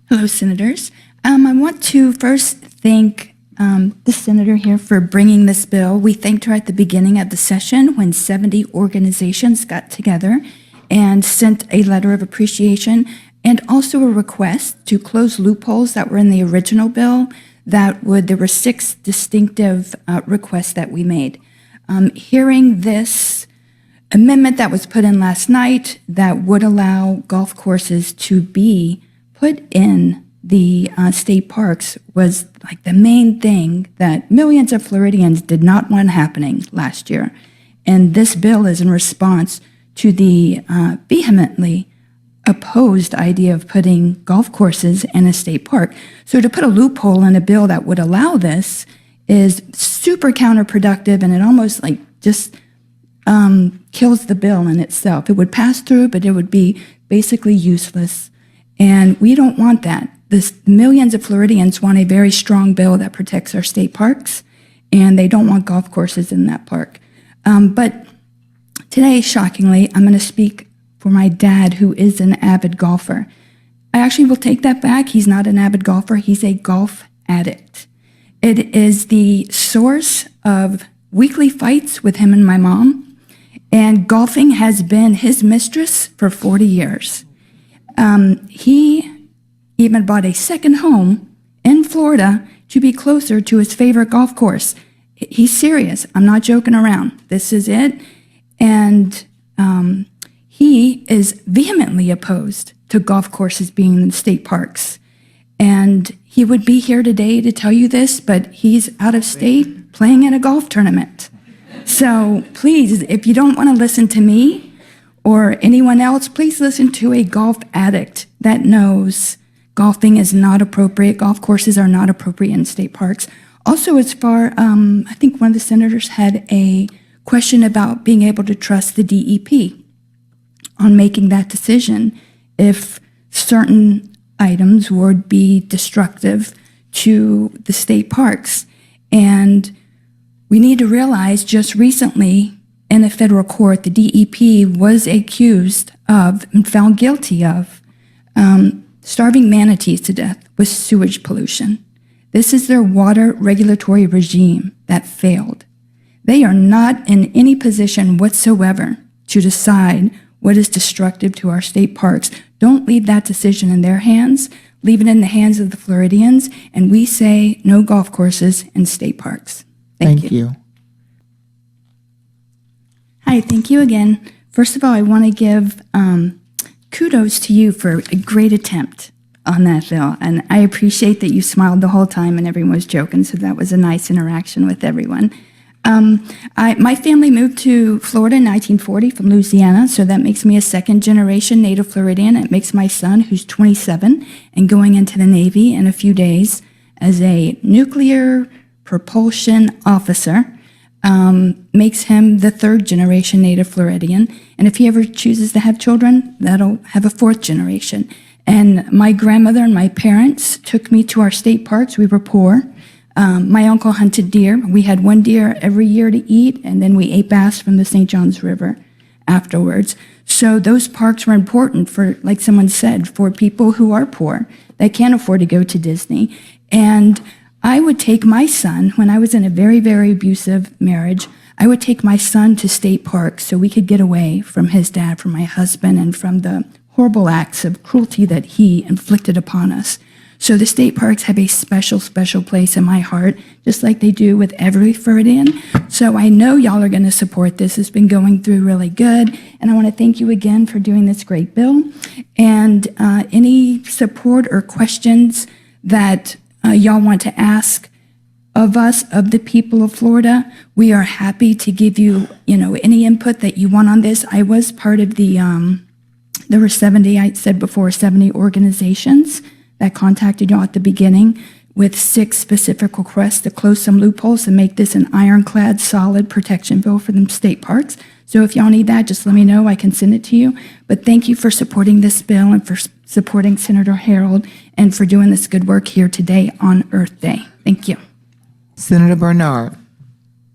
Hello, Senators. I want to first thank the Senator here for bringing this bill. We thanked her at the beginning of the session when 70 organizations got together and sent a letter of appreciation and also a request to close loopholes that were in the original bill there were 6 distinctive requests that we made. Hearing this amendment that was put in last night that would allow golf courses to be put in the state parks was like the main thing that millions of Floridians did not want happening last year. And this bill is in response to the vehemently opposed idea of putting golf courses in a state park. So to put a loophole in a bill that would allow this is super counterproductive, and it almost like just kills the bill in itself. It would pass through, but it would be basically useless. And we don't want that. Millions of Floridians want a very strong bill that protects our state parks, and they don't want golf courses in that park. But today, shockingly, I'm going to speak for my dad, who is an avid golfer. I actually will take that back. He's not an avid golfer. He's a golf addict. It is the source of weekly fights with him and my mom, and golfing has been his mistress for 40 years. He even bought a second home in Florida to be closer to his favorite golf course. He's serious. I'm not joking around. This is it. And he is vehemently opposed to golf courses being in state parks. And he would be here today to tell you this, but he's out of state playing in a golf tournament. So please, if you don't want to listen to me or anyone else, please listen to a golf addict that knows golfing is not appropriate. Golf courses are not appropriate in state parks. Also, I think one of the senators had a question about being able to trust the DEP on making that decision if certain items would be destructive to the state parks. And we need to realize just recently in a federal court, the DEP was accused of and found guilty of starving manatees to death with sewage pollution. This is their water regulatory regime that failed. They are not in any position whatsoever to decide what is destructive to our state parks. Don't leave that decision in their hands. Leave it in the hands of the Floridians, and we say no golf courses in state parks. Thank you. Hi, thank you again. First of all, I want to give kudos to you for a great attempt on that bill, and I appreciate that you smiled the whole time and everyone was joking, so that was a nice interaction with everyone. My family moved to Florida in 1940 from Louisiana, so that makes me a second-generation native Floridian. It makes my son, who's 27 and going into the Navy in a few days as a nuclear propulsion officer, makes him the third-generation native Floridian. And if he ever chooses to have children, that'll have a fourth generation. And my grandmother and my parents took me to our state parks. We were poor. My uncle hunted deer. We had 1 deer every year to eat, and then we ate bass from the St. Johns River afterwards. So those parks were important for, like someone said, for people who are poor, that can't afford to go to Disney. And I would take my son, when I was in a very, very abusive marriage, I would take my son to state parks so we could get away from his dad, from my husband, and from the horrible acts of cruelty that he inflicted upon us. So the state parks have a special, special place in my heart, just like they do with every Floridian. So I know y'all are going to support this. It's been going through really good. And I want to thank you again for doing this great bill. And any support or questions that y'all want to ask of us, of the people of Florida, we are happy to give you, any input that you want on this. I was part of there were 70, I said before, 70 organizations that contacted y'all at the beginning with 6 specific requests to close some loopholes and make this an ironclad, solid protection bill for the state parks. So if y'all need that, just let me know. I can send it to you. But thank you for supporting this bill and for supporting Senator Harold and for doing this good work here today on Earth Day. Thank you. Senator Bernard.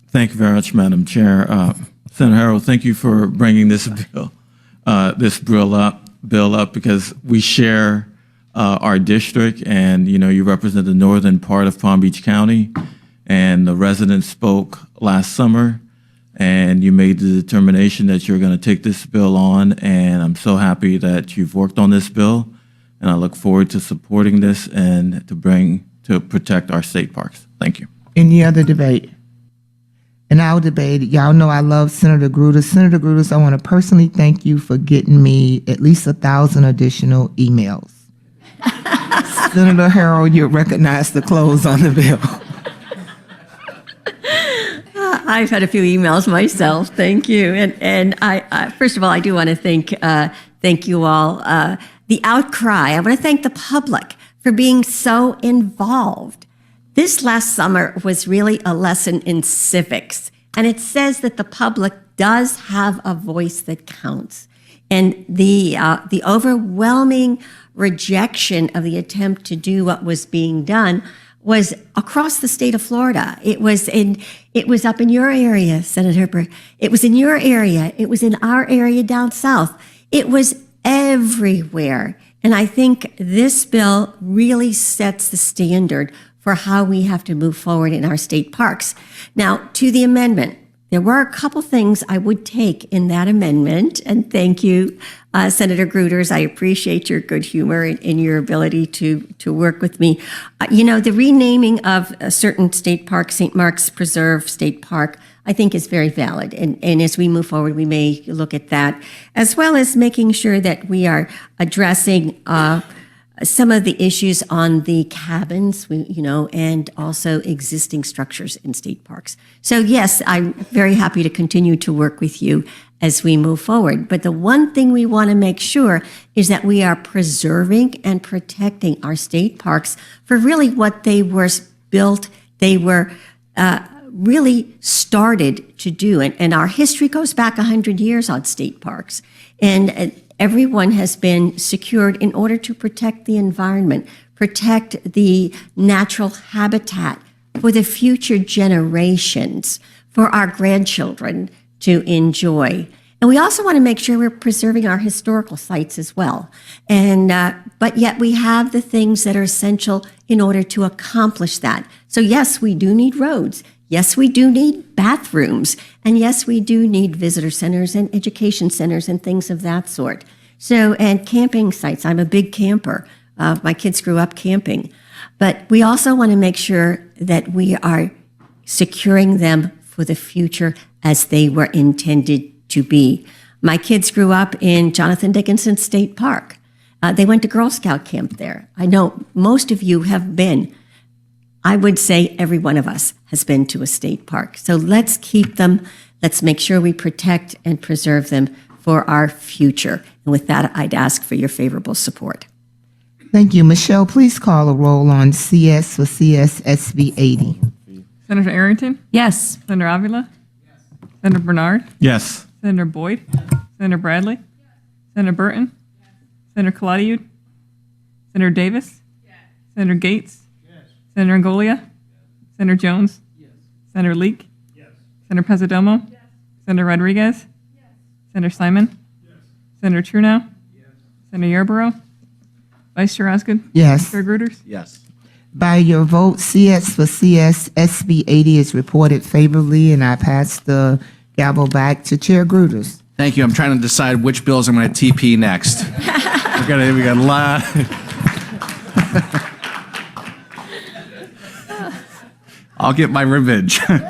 Thank you very much, Madam Chair. Senator Harold, thank you for bringing this bill up because we share our district, and you represent the northern part of Palm Beach County, and the residents spoke last summer, and you made the determination that you're going to take this bill on, and I'm so happy that you've worked on this bill, and I look forward to supporting this and to protect our state parks. Thank you. Any other debate? And I'll debate. Y'all know I love Senator Gruder. Senator Gruder, I want to personally thank you for getting me at least 1,000 additional emails. Senator Harrell, you're recognized to close on the bill. I've had a few emails myself. Thank you. And I first of all, I do want to thank you all. The outcry, I want to thank the public for being so involved. This last summer was really a lesson in civics, and it says that the public does have a voice that counts. And the overwhelming rejection of the attempt to do what was being done was across the state of Florida. It was up in your area, Senator Burke. It was in your area. It was in our area down south. It was everywhere. And I think this bill really sets the standard for how we have to move forward in our state parks. Now, to the amendment, there were a couple things I would take in that amendment, and thank you, Senator Gruters. I appreciate your good humor and your ability to work with me. The renaming of a certain state park, St. Mark's Preserve State Park, I think is very valid. And as we move forward, we may look at that, as well as making sure that we are addressing some of the issues on the cabins, and also existing structures in state parks. So yes, I'm very happy to continue to work with you as we move forward. But the one thing we want to make sure is that we are preserving and protecting our state parks for really what they were built, they were really started to do. And our history goes back 100 years on state parks. And everyone has been secured in order to protect the environment, protect the natural habitat for the future generations, for our grandchildren to enjoy. And we also want to make sure we're preserving our historical sites as well. And but yet we have the things that are essential in order to accomplish that. So yes, we do need roads. Yes, we do need bathrooms. And yes, we do need visitor centers and education centers and things of that sort. So, and camping sites. I'm a big camper. My kids grew up camping. But we also want to make sure that we are securing them for the future as they were intended to be. My kids grew up in Jonathan Dickinson State Park. They went to Girl Scout camp there. I know most of you have been. I would say every one of us has been to a state park. So let's keep them. Let's make sure we protect and preserve them for our future. And with that, I'd ask for your favorable support. Thank you. Michelle, please call a roll on CS for CS SB 80. Senator Arrington? Yes. Senator Avila? Yes. Senator Bernard? Yes. Senator Boyd? Yes. Senator Bradley? Yes. Senator Burton? Yes. Senator Claudiud? Senator Davis? Yes. Senator Gates? Yes. Senator Angolia? Yes. Senator Jones? Yes. Senator Leek? Yes. Senator Pezzadomo? Yes. Senator Rodriguez? Yes. Senator Simon? Yes. Senator Trudeau? Yes. Senator Yarborough? Vice Chair Osgood? Yes. Chair Gruters? Yes. By your vote, CS for CS SB 80 is reported favorably, and I pass the gavel back to Chair Gruters. Thank you. I'm trying to decide which bills I'm going to TP next. we got a lot. I'll get my revenge.